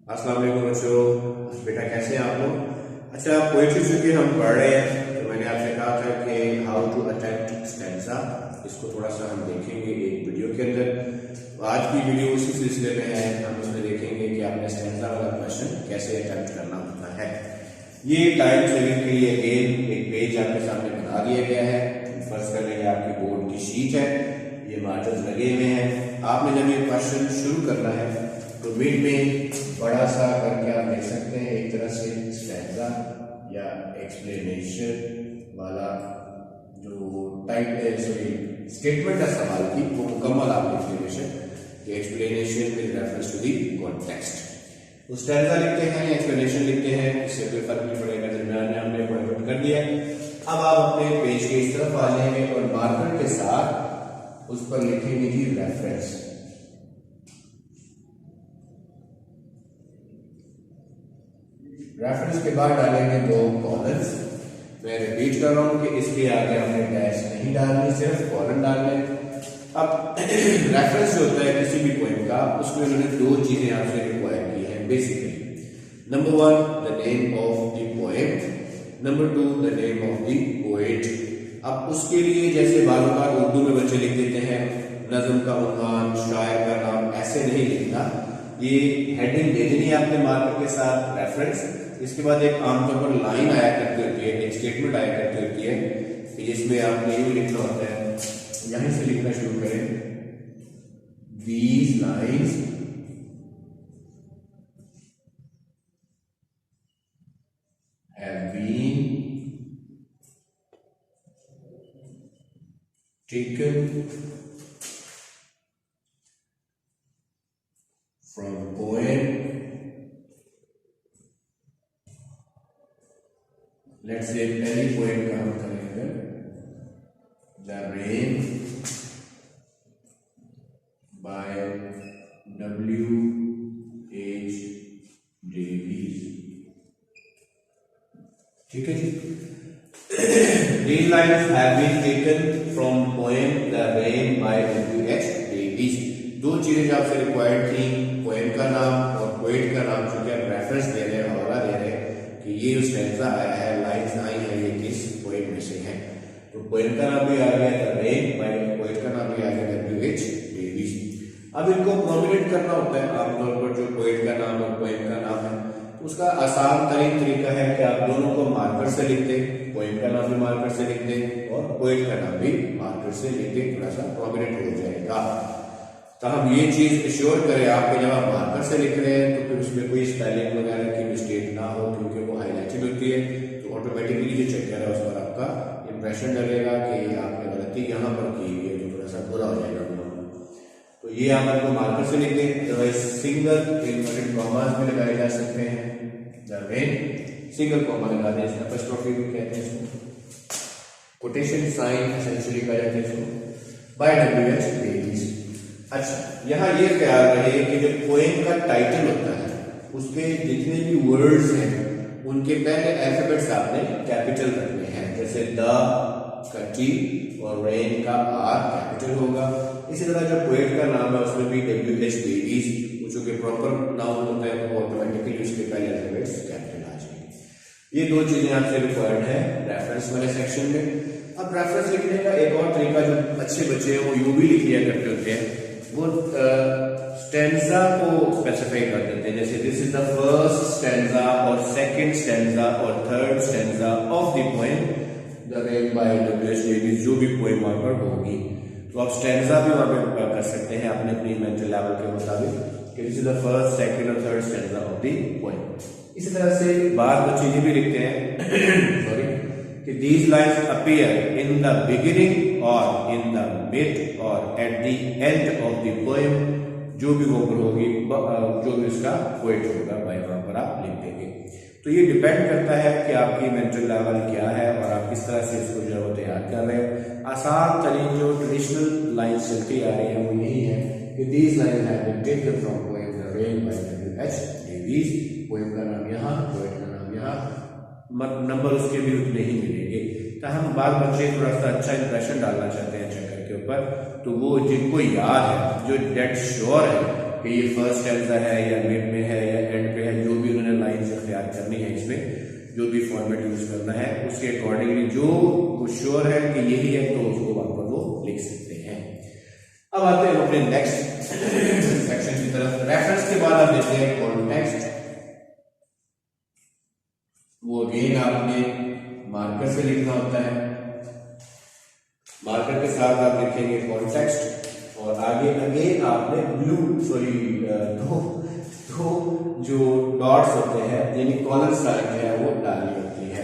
अस्सलाम वालेकुम बच्चों। बेटा कैसे हैं आप लोग? अच्छा, पोएट्री चूंकि हम पढ़ रहे हैं तो मैंने आपसे कहा था कि हाउ टू अटेम्प्ट स्टैंजा, इसको थोड़ा सा हम देखेंगे एक वीडियो के अंदर। तो आज की वीडियो उसी सिलसिले में है। हम उसमें देखेंगे कि आपने स्टैंजा वाला क्वेश्चन कैसे अटेम्प्ट करना होता है। ये टाइम सेविंग के लिए अगेन एक पेज आपके सामने बना दिया गया है। फर्स्ट कर लेंगे, आपकी बोर्ड की शीट है, ये मार्जिन लगे हुए हैं। आपने जब ये क्वेश्चन शुरू करना है तो मिड में बड़ा सा करके आप देख सकते हैं एक तरह से स्टैंजा या एक्सप्लेनेशन वाला जो टाइप स्टेटमेंट है सवाल की, वो मुकम्मल आप explanation with reference to the context. उस स्टैंजा लिखते हैं, एक्सप्लेनेशन लिखते हैं, इससे कोई फर्क नहीं पड़ेगा। दरमियान में हमने पॉइंट आउट कर दिया। अब आप अपने पेज के इस तरफ आ जाएंगे और मार्कर के साथ उस पर लिखेंगे जी रेफरेंस। रेफरेंस के बाद डालेंगे दो कॉलम्स। मैं रिपीट कर रहा हूं कि इसके आगे हमने डैश नहीं डालनी, सिर्फ कॉलम डालने। अब रेफरेंस जो होता है किसी भी पोएम का, उसमें उन्होंने दो चीजें आपसे रिक्वायर की है basically. Number 1 the name of the poem, number 2 the name of the poet. अब उसके लिए जैसे बालों का उर्दू में बच्चे लिख देते हैं नज्म का उन्वान, शायर का नाम, ऐसे नहीं लिखना। ये हेडिंग दे देनी है आपने मार्कर के साथ रेफरेंस। इसके बाद एक आमतौर पर लाइन आया करती होती है, एक स्टेटमेंट आया करती होती है जिसमें आपने यूं लिखना होता है, यहीं से लिखना शुरू करें, these lines have been taken from poem, let's say पहली पोएम का हम करेंगे the rain by W.H. Davis. ठीक है जी। These lines have been taken from poem The Rain by W.H. Davis. दो चीजें जो आपसे रिक्वायर्ड थी, पोएम का नाम और पोएट का नाम, जो कि आप रेफरेंस दे रहे हैं, हवाला दे रहे हैं कि ये स्टैंजा आया है, लाइन्स आई है, ये किस पोएम में से है। तो पोएम का नाम भी आ गया द रेन बाय, पोएट का नाम भी आ गया W.H. डेविस। अब इनको प्रोमिनेंट करना होता है आमतौर पर, जो पोएट का नाम और पोएम का नाम है, तो उसका आसान तरीन तरीका है कि आप दोनों को मार्कर से लिख दें, पोएम का नाम भी मार्कर से लिख दें और पोएट का नाम भी मार्कर से लिख दें, थोड़ा सा प्रोमिनेंट हो जाएगा। तो हम ये चीज एश्योर करें आपके, जब आप मार्कर से लिख रहे हैं तो फिर उसमें कोई स्पेलिंग वगैरह की मिस्टेक ना हो, क्योंकि वो हाईलाइटेड होती है तो ऑटोमेटिकली जो चेक है उस पर आपका इंप्रेशन डलेगा कि आपने गलती यहाँ पर की है, जो थोड़ा सा बुरा हो जाएगा। तो ये आप इनको मार्कर से लिख दें, अदरवाइज सिंगल इन्वर्टेड कॉमास में लगाए जा सकते हैं। द रेन सिंगल कॉमा लगा दें, एपोस्ट्रोफी भी कहते हैं इसको, कोटेशन साइन एसेंशियली कहा जाता है इसको, बाय W.H. डेविस। अच्छा, यहाँ ये ख्याल रहे कि जो पोएम का टाइटल होता है उसके जितने भी वर्ड्स हैं उनके पहले अल्फाबेट्स आपने कैपिटल रखने हैं, जैसे द का T और रेन का R कैपिटल होगा। इसी तरह जो पोएट का नाम है उसमें भी W.H. डेविस, जो कि प्रॉपर नाउन होता है, तो ऑटोमेटिकली उसके पहले अल्फाबेट्स कैपिटल आ जाएंगे। ये दो चीजें आपसे रिक्वायर्ड है रेफरेंस वाले सेक्शन में। अब रेफरेंस लिखने का एक और तरीका जो अच्छे बच्चे हैं वो यूं भी लिख लिया करते होते हैं, वो स्टैंजा को स्पेसिफाई कर देते हैं, जैसे this is the first stanza और सेकंड स्टैंजा और third stanza of the poem the rain by W.H. Davies, जो भी पोएम वहां पर होगी। तो आप स्टैंजा भी वहां पर कर सकते हैं अपने अपनी मेंटल लेवल के मुताबिक कि this is the first second और third stanza of the poem. इसी तरह से बाद बच्चे ये भी लिखते हैं सॉरी कि these lines appear in the beginning or in the mid or at the end of the poem, जो भी वो होगी, जो भी उसका पोएट होगा भाई वहां पर आप लिख देंगे। तो ये डिपेंड करता है कि आपकी मेंटल लेवल क्या है और आप किस तरह से इसको जो है वो तैयार कर रहे हैं। आसान तरीन जो ट्रेडिशनल लाइन्स चलती आ रही है वो यही है कि these lines have been taken from poem The Rain by W.H. Davis. Poem का नाम यहाँ, पोएट का नाम यहाँ, नंबर उसके भी उतने ही मिलेंगे। तो हम बाल बच्चे थोड़ा सा अच्छा इंप्रेशन डालना चाहते हैं चक्कर के ऊपर, तो वो जिनको याद है, जो डेड श्योर है कि ये फर्स्ट स्टैंजा है या मिड में है या एंड पे फॉर्मेट यूज करना है, उसके अकॉर्डिंगली जो श्योर है कि यही है तो उसको वहां पर वो लिख सकते हैं। अब आते हैं अपने नेक्स्ट सेक्शन की तरफ। रेफरेंस के बाद आप देते हैं कॉन्टेक्स्ट। वो अगेन आपने मार्कर से लिखना होता है, मार्कर के साथ आप लिखेंगे कॉन्टेक्स्ट और आगे अगेन आपने दो जो डॉट्स होते हैं यानी कॉलन साइन है वो डालनी होती है।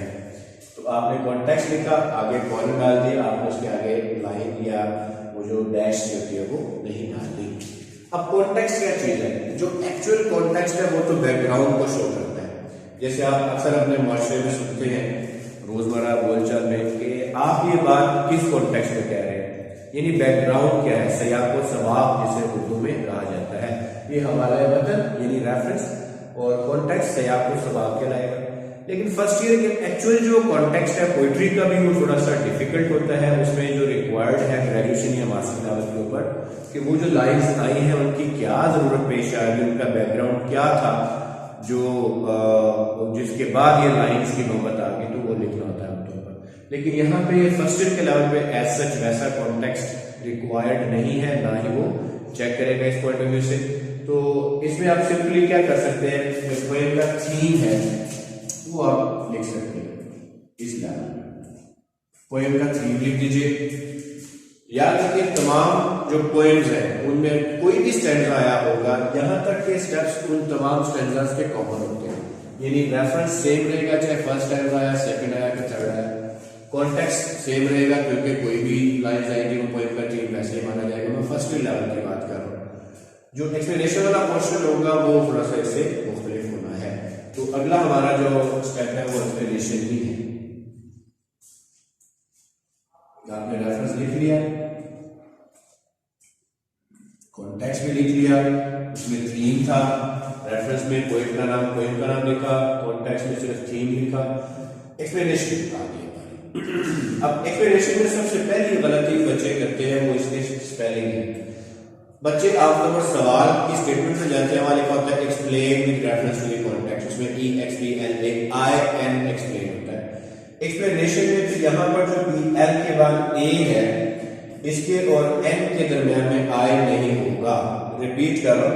तो आपने कॉन्टेक्स्ट लिखा, आगे कॉलन डाल दिया, आपने उसके आगे लाइन या वो जो डैश होती है वो नहीं डालनी। अब कॉन्टेक्स्ट क्या चीज है? जो एक्चुअल कॉन्टेक्स्ट है वो तो बैकग्राउंड को शो करता है। जैसे आप अक्सर अपने माशरे में सुनते हैं रोजमर्रा बोलचाल में कि आप ये बात किस कॉन्टेक्स्ट में कह रहे हैं, यानी बैकग्राउंड क्या है, सयाको सबाब जिसे उर्दू में कहा जाता है। ये हवाला वतन यानी रेफरेंस और कॉन्टेक्स्ट सयाको सबाब कहलाएगा। लेकिन फर्स्ट ईयर के एक्चुअल जो कॉन्टेक्स्ट है पोइट्री का भी वो थोड़ा सा डिफिकल्ट होता है। उसमें जो रिक्वायर्ड है ग्रेजुएशन या मास्टर लेवल के ऊपर कि वो जो लाइन्स आई हैं उनकी क्या जरूरत पेश आई, उनका बैकग्राउंड क्या था, जो जिसके बाद ये लाइन्स की नौबत आ गई, तो वो लिखना होता है आमतौर पर। लेकिन यहाँ पे फर्स्ट ईयर के लेवल पे एज सच वैसा कॉन्टेक्स्ट रिक्वायर्ड नहीं है, ना ही वो चेक करेगा इस पॉइंट ऑफ व्यू से। तो इसमें आप सिंपली क्या कर सकते हैं, जो पोएम का थीम है वो आप लिख सकते हैं इस लेवल में। पोएम का थीम लिख दीजिए। याद रखिए तमाम जो पोएम्स हैं उनमें कोई भी स्टैंजा आया होगा, यहाँ तक के स्टेप्स उन तमाम स्टैंजास के कॉमन होते हैं, यानी रेफरेंस सेम रहेगा चाहे फर्स्ट स्टैंजा आया, सेकंड आया कि थर्ड आया। कॉन्टेक्स्ट सेम रहेगा क्योंकि कोई भी लाइन आएगी वो पोएम का थीम वैसे ही माना जाएगा। मैं फर्स्ट लेवल की बात कर रहा हूँ। जो एक्सप्लेनेशन वाला पोर्शन होगा वो थोड़ा सा इससे मुख्तलिफ होना है। तो अगला हमारा जो स्टेप है वो एक्सप्लेनेशन ही है। आपने रेफरेंस लिख लिया, कॉन्टेक्स्ट में लिख लिया, उसमें थीम था, रेफरेंस में पोएम का नाम लिखा, कॉन्टेक्स्ट में सिर्फ थीम लिखा, एक्सप्लेनेशन आ गई हमारी। अब एक्सप्लेनेशन में सबसे पहली गलती बच्चे करते हैं वो इसकी स्पेलिंग है। बच्चे आमतौर पर सवाल की स्टेटमेंट में जाते हैं, हमारे लिखा होता है explain with reference to the context, उसमें EXPLAIN एक्सप्लेन होता है। एक्सप्लेनेशन में फिर यहाँ पर जो EL के बाद A है इसके और N के दरमियान में I नहीं होगा। रिपीट करो,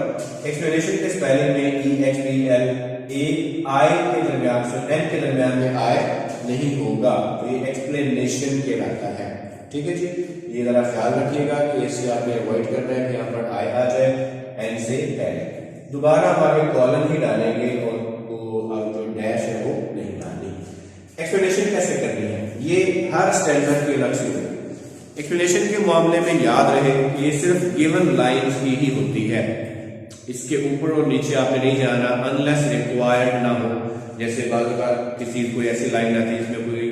एक्सप्लेनेशन के स्पेलिंग में EXPLAI के दरमियान से N के दरमियान में I नहीं होगा, तो ये एक्सप्लेनेशन कहलाता है। ठीक है जी, ये जरा ख्याल रखिएगा कि इससे आपने अवॉइड करना है कि यहाँ पर I आ जाए N से पहले। दोबारा हम आगे कॉलन ही डालेंगे और वो अब जो डैश है वो नहीं डालनी। एक्सप्लेनेशन कैसे करनी है ये हर स्टैंडर्ड की अलग से होगी। एक्सप्लेनेशन के मामले में याद रहे ये सिर्फ गिवन लाइंस की ही होती है, इसके ऊपर और नीचे आपने नहीं जाना अनलेस रिक्वायर्ड ना हो। जैसे बात किसी कोई ऐसी लाइन आती है जिसमें कोई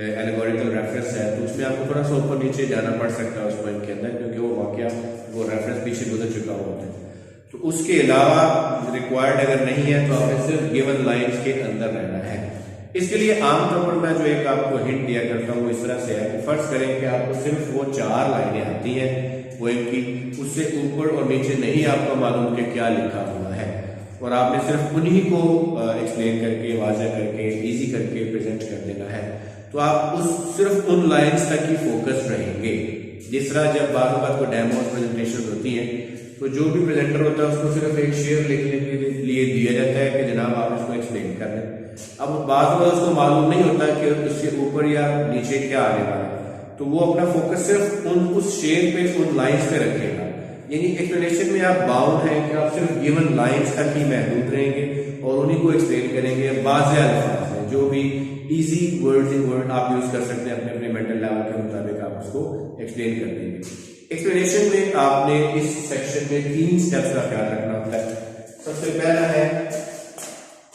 एल्गोरिथम रेफरेंस है तो उसमें आपको थोड़ा सा ऊपर नीचे जाना पड़ सकता है उस पॉइंट के अंदर, क्योंकि वो वाकया वो रेफरेंस पीछे गुजर चुका होता है। तो उसके अलावा रिक्वायर्ड अगर नहीं है तो आपने सिर्फ गिवन लाइंस के अंदर रहना है। इसके लिए आमतौर पर मैं जो एक आपको हिंट दिया करता हूँ वो इस तरह से है कि फर्ज करें कि आपको सिर्फ वो 4 लाइनें आती हैं पोएम की, उससे ऊपर और नीचे नहीं आपको मालूम कि क्या लिखा हुआ है और आपने सिर्फ उन्हीं को एक्सप्लेन करके वाज़ह करके इजी करके प्रेजेंट कर देना है। तो आप उस सिर्फ उन लाइंस तक ही फोकस रहेंगे। जिस तरह जब बार को डेमो प्रेजेंटेशन होती है तो जो भी प्रेजेंटर होता है उसको सिर्फ एक शेयर लिखने के लिए दिया जाता है कि जनाब आप इसको एक्सप्लेन कर दें। अब बाद में उसको मालूम नहीं होता कि उसके ऊपर या नीचे क्या आने वाला है, तो वो अपना फोकस सिर्फ उस शेयर पे उन लाइंस पे रखेगा। यानी एक्सप्लेनेशन में आप बाउंड हैं कि आप सिर्फ गिवन लाइंस तक ही महदूद रहेंगे और उन्हीं को एक्सप्लेन करेंगे। वाज़ेह अल्फाज है जो भी इजी वर्ड्स इन वर्ड आप यूज कर सकते हैं अपने अपने मेंटल लेवल के मुताबिक आप उसको एक्सप्लेन कर देंगे। एक्सप्लेनेशन में आपने इस सेक्शन में 3 स्टेप्स का ख्याल रखना होता है। सबसे पहला है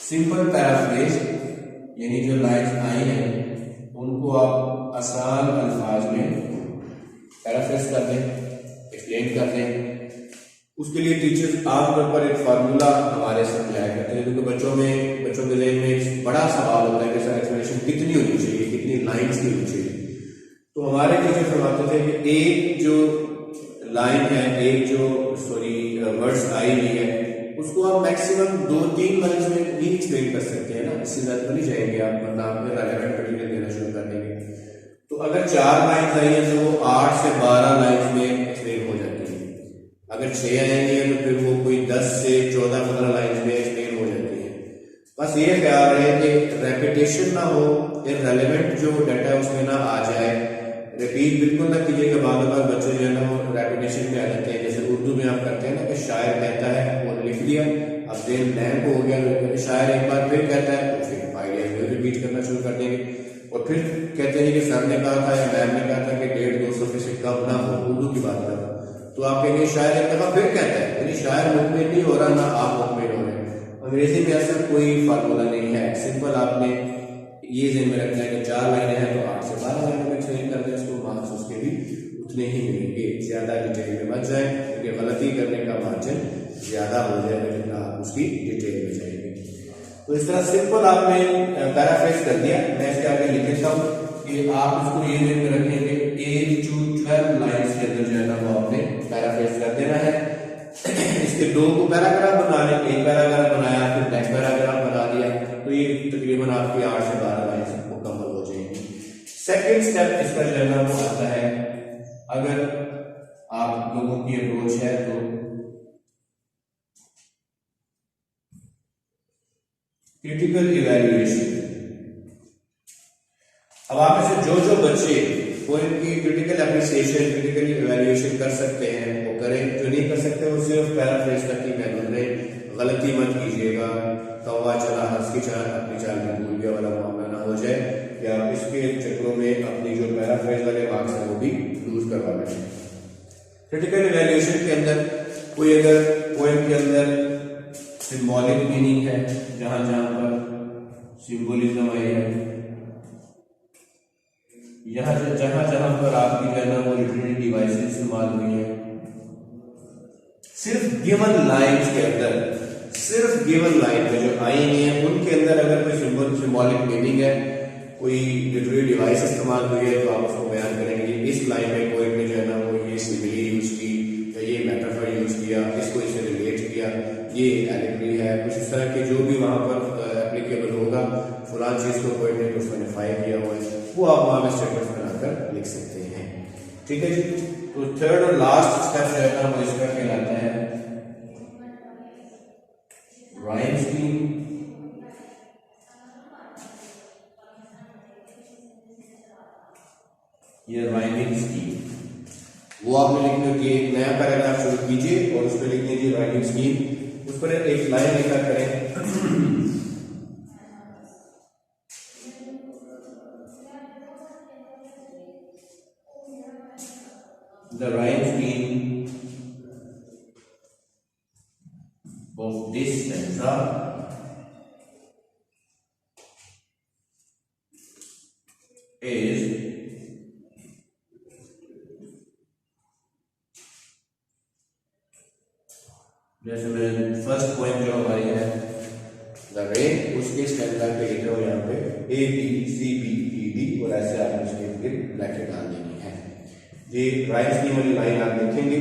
सिंपल पैराफ्रेज, यानी जो लाइन्स आई हैं उनको आप आसान अल्फाज में पैराफ्रेज कर दें, एक्सप्लेन कर दें। उसके लिए टीचर्स आमतौर पर एक फार्मूला हमारे साथ लाया करते हैं, क्योंकि बच्चों के ज़हन में एक बड़ा सवाल होता है कि सर एक्सप्लेनेशन कितनी होनी चाहिए, कितनी लाइन्स की होनी चाहिए। तो हमारे टीचर फरमाते थे कि एक जो लाइन है, एक जो वर्ड्स आई हुई है उसको आप मैक्सिमम 2-3 लाइन्स में भी एक्सप्लेन कर सकते हैं ना, इससे ज्यादा नहीं जाएंगे आप, वरना आप रेलेवेंट मटेरियल देना शुरू कर देंगे। तो अगर 4 लाइन्स आई है तो वो 8 से 12 लाइन्स में एक्सप्लेन हो जाती है। अगर 6 आएंगे तो फिर वो कोई 10 से 14-15 लाइन्स में एक्सप्लेन हो जाती है। बस ये ख्याल रहे कि रेपिटेशन ना हो, इररिलेवेंट जो डाटा है उसमें ना आ जाए। रिपीट बिल्कुल ना कीजिएगा, बार बच्चे जो है ना वो रेपिटेशन में आ जाते हैं। जैसे उर्दू में आप करते हैं ना कि शायर कहता है और लिख लिया, अब देन ब्लैंक हो गया, तो शायर एक बार फिर कहता है तो फिर आइडिया फिर रिपीट करना शुरू कर देंगे। और फिर कहते हैं कि सर ने कहा था या मैम ने कहा था कि 150-200 से कम ना हो, उर्दू की बात कर, तो आप कहेंगे शायर एक दफा फिर कहता है, यानी शायर मुतमिन नहीं हो रहा, ना आप मुतमिन हो रहे हैं। अंग्रेजी में ऐसा कोई फार्मूला नहीं है, सिंपल आपने ये ज़हन में रखना है कि 4 लाइनें हैं तो 8 से 12 लाइनों में एक्सप्लेन कर दें, उसको मार्क्स उसके भी उतने ही मिलेंगे। ज्यादा डिटेल में मत जाए क्योंकि गलती करने का मार्जिन ज्यादा हो जाएगा जितना आप उसकी डिटेल में जाएंगे। तो इस तरह सिंपल आपने पैराफ्रेज कर दिया। मैं इसके आगे लिख देता हूँ कि आप इसको ये ध्यान में रखेंगे 8 to 12 लाइन्स के अंदर जो है ना वो आपने पैराफ्रेज कर देना है। इसके 2 को पैराग्राफ बना लें, एक पैराग्राफ बनाया फिर नेक्स्ट पैराग्राफ बना दिया, तो ये तकरीबन आपकी 8 से 12 लाइन मुकम्मल हो जाएंगी। सेकेंड स्टेप इसका जो है ना वो आता है, अगर आप लोगों की अप्रोच है तो क्रिटिकल इवैल्यूएशन। अब आप में से जो बच्चे पोएम की क्रिटिकल एप्रिसिएशन, क्रिटिकल इवैल्यूएशन कर सकते हैं वो करें, जो नहीं कर सकते वो सिर्फ पैराफ्रेज तक ही महदूद रहे। गलती मत कीजिएगा, कौवा चला हंस की चाल अपनी चाल में भूल गया वाला मामला ना हो जाए कि आप इसके चक्रों में अपनी जो पैराफ्रेज वाले मार्क्स हैं वो भी लूज करवा बैठे। क्रिटिकल इवैल्यूएशन के अंदर कोई अगर पोएम के अंदर सिंबॉलिक मीनिंग है, जहां जहां पर सिंबोलिज्म आई है, जहां जहां पर आपकी जो है ना वो लिटरेरी डिवाइसेस इस्तेमाल हुई है, सिर्फ गिवन लाइन्स के अंदर, सिर्फ गिवन लाइन में जो आई हुई है उनके अंदर अगर कोई सिंबॉलिक मीनिंग है, कोई लिटरेरी डिवाइस इस्तेमाल हुई है तो आप उसको बयान करेंगे। इस लाइन में पोएट ने जो है ना वो ये सिमिली यूज की या ये मेटाफर यूज किया, इसको इससे रिलेट किया, ये एलिगरी है, कुछ इस तरह के जो भी वहां पर एप्लीकेबल होगा, फलां चीज को पोएट ने पर्सोनिफाई किया हुआ है, वो आप वहां में स्टेटमेंट बनाकर लिख सकते हैं। ठीक है जी। तो थर्ड और लास्ट स्टेप जो है ना वो इसका कहलाता है राइम स्कीम। ये राइमिंग स्कीम, वो आपने लिखने की एक नया पैराग्राफ शुरू कीजिए और उस पर लिख दीजिए राइमिंग स्कीम, उस पर एक लाइन लिखा करें the rhyme scheme of this stanza is जैसे मैं फर्स्ट पॉइंट जो हमारी है द रेन, उसके स्टैंडर्ड पे लिख रहा हूं यहाँ पे A B C B E D और ऐसे आपने उसके फिर ब्रैकेट डाल देनी है। ये राइम स्कीम वाली लाइन आप देखेंगे।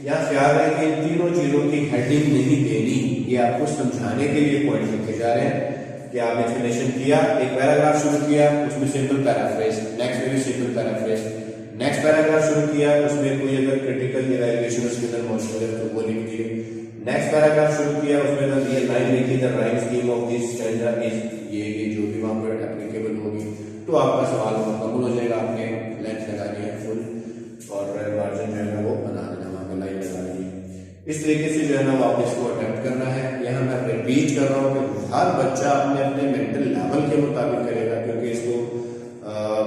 यहाँ ख्याल है कि इन तीनों चीजों की हेडिंग नहीं देनी, ये आपको समझाने के लिए पॉइंट लिखे जा रहे हैं कि आपने एक्सप्लेनेशन किया, एक पैराग्राफ शुरू किया, उसमें सिंपल पैराफ्रेज, नेक्स्ट में भी सिंपल पैराफ्रेज, नेक्स्ट पैराग्राफ शुरू किया, उसमें कोई अगर क्रिटिकल इवैल्यूएशन उसके अंदर मौजूद है तो वो लिख दिए, नेक्स्ट पैराग्राफ शुरू किया, उसमें ये लाइन लिखी the rhyme scheme of this stanza is, ये जो भी वहां पर एप्लीकेबल होगी, तो आपका सवाल मुकम्मल हो जाएगा। आपने लेंथ लगानी है फुल और मार्जिन जो है ना वो बना देना, वहां पर लाइन लगा दी। इस तरीके से जो है ना वो आपने इसको अटेम्प्ट करना है। यहाँ मैं रिपीट कर रहा हूँ कि हर बच्चा अपने अपने मेंटल लेवल के मुताबिक करेगा, क्योंकि इसको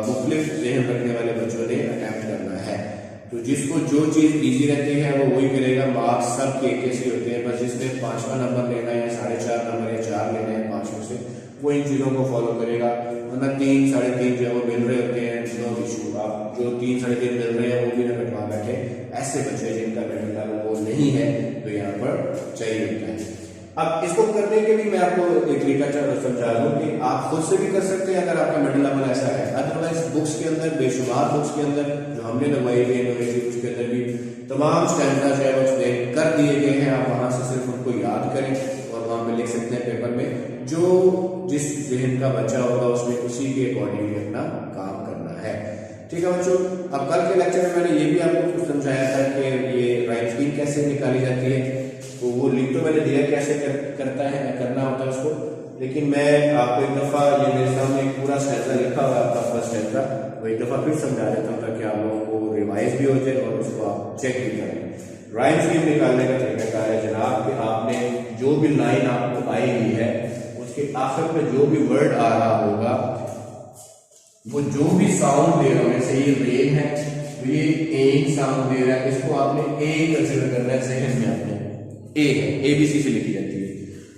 मुख्तलिफ ज़हन रखने वाले बच्चों ने अटेम्प्ट करना है। तो जिसको जो चीज़ इजी रहती है वो वही करेगा। मार्क्स सब के कैसे होते हैं, बस जिसने 5वां नंबर लेना है, 4.5 नंबर या 4 लेने हैं 5 में से, वो इन चीज़ों को फॉलो करेगा। वरना 3, 3.5 जो है वो मिल रहे होते हैं, नो इशू। आप जो 3, 3.5 मिल रहे हैं वो भी ना कटवा बैठे। ऐसे बच्चे जिनका मेंटल लेवल वो नहीं है तो यहाँ पर चाहिए होता है। अब इसको करने के लिए मैं आपको एक तरीका समझा दूं कि आप खुद से भी कर सकते हैं अगर आपका मिडिल लेवल ऐसा है। अदरवाइज बुक्स के अंदर, बेशुमार बुक्स के अंदर जो हमने लगवाई हुई है उसके अंदर भी तमाम स्टैंडर्ड्स है वो एक्सप्लेन कर दिए गए हैं। आप वहां से सिर्फ उनको याद करें और वहां पे लिख सकते हैं पेपर में, जो जिस जहन का बच्चा होगा उसमें उसी के अकॉर्डिंगली अपना काम करना है। ठीक है बच्चों, अब कल के लेक्चर में मैंने ये भी आपको कुछ समझाया था कि ये राइम स्कीम कैसे निकाली जाती है, तो वो लिख तो मैंने दिया कैसे करता है, करना होता है उसको, लेकिन मैं आपको एक दफा ये मेरे सामने एक पूरा स्टैंजा लिखा हुआ है आपका फर्स्ट स्टैंजा, वो एक दफा फिर समझा देता हूँ ताकि आप लोगों को रिवाइज भी हो जाए और उसको आप चेक भी करें। राइम स्कीम निकालने का तरीका है जनाब कि आपने जो भी लाइन आपको आई हुई है उसके आखिर में जो भी वर्ड आ रहा होगा वो जो भी साउंड दे रहा हो, जैसे ये रेन है तो ये ए साउंड दे रहा है, इसको आपने ए कंसिडर करना है, जहन में आपने ए है, एबीसी से लिखी जाती है।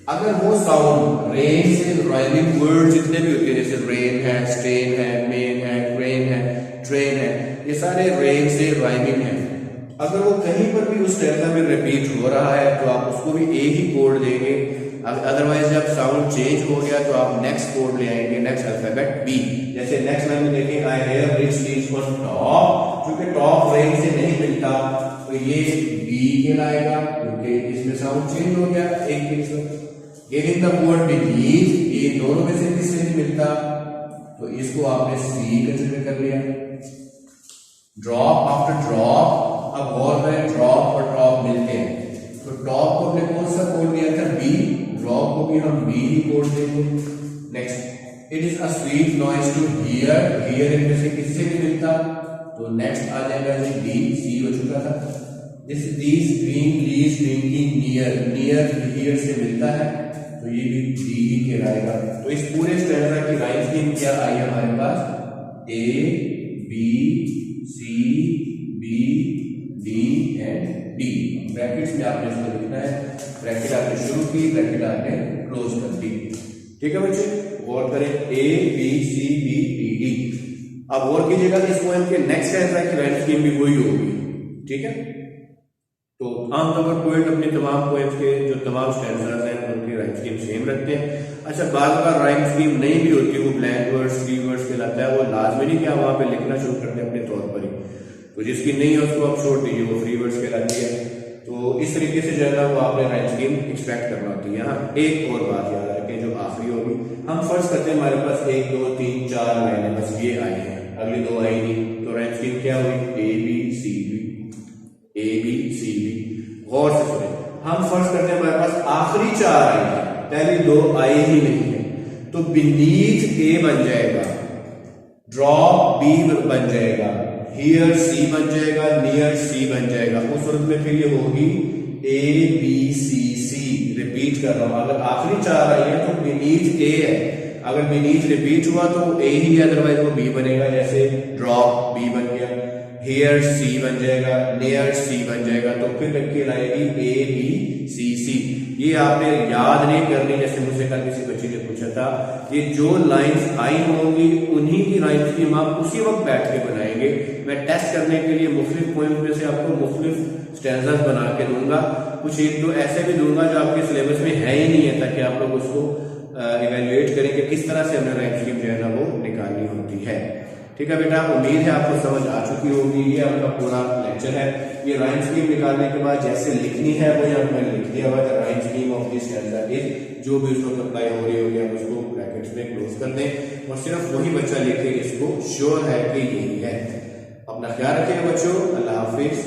अगर वो साउंड रेन से राइमिंग वर्ड जितने भी होते हैं, जैसे रेन है, स्ट्रेन है, मेन है, क्रेन है, ट्रेन है, ये सारे रेन से राइमिंग है, अगर वो कहीं पर भी उस स्टेंजा में रिपीट हो रहा है तो आप उसको भी ए ही कोड देंगे। अदरवाइज जब साउंड चेंज हो गया तो आप नेक्स्ट कोड ले आएंगे, नेक्स्ट अल्फाबेट बी। जैसे नेक्स्ट लाइन में देखें, I hear rich leaves on top, क्योंकि टॉप रेन से नहीं मिलता तो ये बी कहलाएगा क्योंकि इसमें साउंड चेंज हो गया एक गिविंग द वर्ड बीनीथ, ये दोनों में से किससे नहीं मिलता तो इसको आपने सी कंसीडर कर लिया। ड्रॉप आफ्टर ड्रॉप, अब और में ड्रॉप और टॉप मिलते हैं तो टॉप को हमने कौन सा कोड दिया था बी, ड्रॉप को भी हम बी ही कोड देंगे। Next, it is a sweet noise to hear, hear इनमें से किससे नहीं मिलता तो नेक्स्ट आ जाएगा जी डी, सी हो चुका था। These green leaves drinking near, near here से मिलता है तो ये भी डी ही कहलाएगा। तो इस पूरे स्टैंजा की राइम स्कीम क्या आई हमारे पास, A B C B D and D. Brackets में आपने इसको लिखना है, ब्रैकेट आपने शुरू की, ब्रैकेट आपने क्लोज कर दी। ठीक है बच्चे, गौर करें A B C B D D. अब गौर कीजिएगा इस पोएम के नेक्स्ट स्टैंजा की राइम स्कीम भी वही होगी। ठीक है, तो आमतौर पर पोएट अपने तमाम पोएम्स के जो तमाम स्टैंजास हैं उनकी राइम स्कीम सेम रखते हैं। अच्छा, बार बार राइम स्कीम नहीं भी होती, वो ब्लैंक वर्ड्स, फ्री वर्ड्स कहलाता है, वो लाजमी नहीं कि आप वहां पे लिखना शुरू कर दें अपने तौर पर ही, तो जिसकी नहीं है उसको आप छोड़ दीजिए, वो फ्री वर्ड्स कहलाती है। तो इस तरीके से जो है ना वो आपने राइम स्कीम एक्सपेक्ट करना होती है। यहाँ एक और बात याद रखें जो आखिरी होगी, हम फर्ज करते हैं हमारे पास 1 2 3 4 लाइनें बस ये आई हैं, अगली 2 आई नहीं, तो राइम स्कीम क्या हुई, A B C B, A B C B. गौर से सुने, हम फर्ज करते हैं हमारे पास आखिरी 4 आई है, पहली 2 आई ही नहीं है, तो बीनीथ ए बन जाएगा, ड्रॉप बी बन जाएगा, हियर सी बन जाएगा, नियर सी बन जाएगा। उस सूरत में फिर ये होगी ए बी सी सी। रिपीट कर रहा हूं, अगर आखिरी 4 आई है तो बीनीथ ए है, अगर बीनीथ रिपीट हुआ तो ए ही है, अदरवाइज वो बी बनेगा। जैसे ड्रॉप बी बन गया, हियर सी बन जाएगा, नियर सी बन जाएगा, तो फिर रखी लाएगी ए बी सी सी। ये आपने याद नहीं करनी, जैसे मुझसे कल किसी बच्चे ने पूछा था, ये जो लाइंस आई होंगी उन्हीं की राइम स्कीम आप उसी वक्त बैठ के बनाएंगे। मैं टेस्ट करने के लिए मुख्तलिफ पोएम्स में से आपको मुख्तलिफ स्टैंजास बना के दूंगा, कुछ एक तो ऐसे भी दूंगा जो आपके सिलेबस में है ही नहीं है, ताकि आप लोग उसको इवेल्युएट करें कि किस तरह से हमें राइम स्कीम जो है ना वो निकालनी होती है। ठीक है बेटा, उम्मीद है आपको समझ आ चुकी होगी। ये आपका पूरा लेक्चर है। ये राइम स्कीम निकालने के बाद जैसे लिखनी है वो यहाँ पर लिख दिया हुआ है, rhyme scheme of this stanza is, जो भी उसको अप्लाई हो रही होगी आप उसको ब्रैकेट्स में क्लोज कर दें और सिर्फ वही बच्चा लिखे इसको श्योर है कि यही है। अपना ख्याल रखिएगा बच्चों, अल्लाह हाफिज।